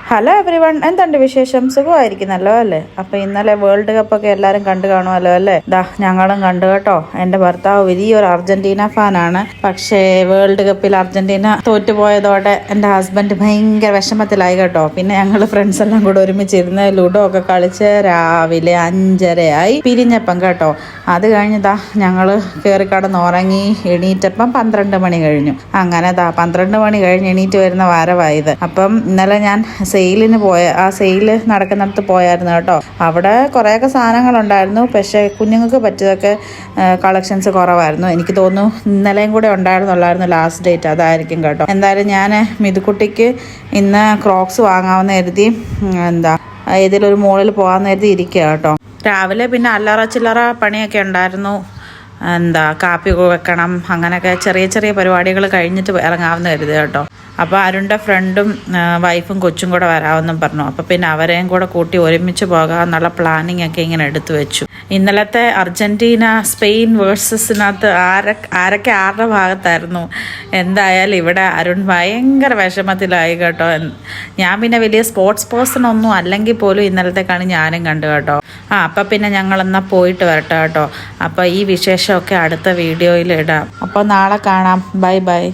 Hello every one, എന്തുണ്ട് വിശേഷം? സുഖമായിരിക്കുന്നല്ലോ അല്ലേ? അപ്പോൾ ഇന്നലെ വേൾഡ് കപ്പൊക്കെ എല്ലാവരും കണ്ടു കാണുമല്ലോ അല്ലേ? ഞങ്ങളും കണ്ടു കേട്ടോ. എൻ്റെ ഭർത്താവ് വലിയൊരു അർജന്റീന ഫാനാണ്. പക്ഷേ വേൾഡ് കപ്പിൽ അർജന്റീന തോറ്റുപോയതോടെ എൻ്റെ ഹസ്ബൻഡ് ഭയങ്കര വിഷമത്തിലായി കേട്ടോ. പിന്നെ ഞങ്ങൾ ഫ്രണ്ട്സ് എല്ലാം കൂടെ ഒരുമിച്ചിരുന്ന് ലുഡോ ഒക്കെ കളിച്ച് രാവിലെ 5:30 പിരിഞ്ഞപ്പം കേട്ടോ. അത് കഴിഞ്ഞ് ഞങ്ങൾ കയറി കടന്ന് ഉറങ്ങി. എണീറ്റപ്പം 12 മണി കഴിഞ്ഞു. അങ്ങനെ 12 മണി കഴിഞ്ഞ് എണീറ്റ് വരുന്ന വാരമായത്. അപ്പം ഇന്നലെ ഞാൻ സെയിലിന് ആ സെയിൽ നടക്കുന്നിടത്ത് പോയായിരുന്നു കേട്ടോ. അവിടെ കുറേയൊക്കെ സാധനങ്ങളുണ്ടായിരുന്നു. പക്ഷേ കുഞ്ഞുങ്ങൾക്ക് പറ്റിയതൊക്കെ കളക്ഷൻസ് കുറവായിരുന്നു. എനിക്ക് തോന്നുന്നു ഇന്നലെയും കൂടെ ഉണ്ടായിരുന്നുള്ളായിരുന്നു ലാസ്റ്റ് ഡേറ്റ്, അതായിരിക്കും കേട്ടോ. എന്തായാലും ഞാൻ മിതുക്കുട്ടിക്ക് ഇന്ന് ക്രോക്സ് വാങ്ങാമെന്ന് കരുതി ഏതിലൊരു മോളിൽ പോകാമെന്ന് കരുതി ഇരിക്കുക കേട്ടോ. രാവിലെ പിന്നെ അല്ലറ ചില്ലറ പണിയൊക്കെ ഉണ്ടായിരുന്നു. കാപ്പി വെക്കണം, അങ്ങനെയൊക്കെ ചെറിയ ചെറിയ പരിപാടികൾ കഴിഞ്ഞിട്ട് ഇറങ്ങാമെന്ന് കരുതി കേട്ടോ. അപ്പോൾ അരുണിൻ്റെ ഫ്രണ്ടും വൈഫും കൊച്ചും കൂടെ വരാമെന്നും പറഞ്ഞു. അപ്പോൾ പിന്നെ അവരെയും കൂടെ കൂട്ടി ഒരുമിച്ച് പോകാമെന്നുള്ള പ്ലാനിങ് ഒക്കെ ഇങ്ങനെ എടുത്തു വെച്ചു. ഇന്നലത്തെ അർജന്റീന സ്പെയിൻ വേഴ്സസിനകത്ത് ആരൊക്കെ ആരുടെ ഭാഗത്തായിരുന്നു? എന്തായാലും ഇവിടെ അരുൺ ഭയങ്കര വിഷമത്തിലായി കേട്ടോ. ഞാൻ പിന്നെ വലിയ സ്പോർട്സ് പേഴ്സൺ ഒന്നും അല്ലെങ്കിൽ പോലും ഇന്നലത്തെ കളി ഞാനും കണ്ടു കേട്ടോ. അപ്പം പിന്നെ ഞങ്ങളെന്നാൽ പോയിട്ട് വരട്ടെ കേട്ടോ. അപ്പോൾ ഈ വിശേഷമൊക്കെ അടുത്ത വീഡിയോയിൽ ഇടാം. അപ്പോൾ നാളെ കാണാം. Bye bye.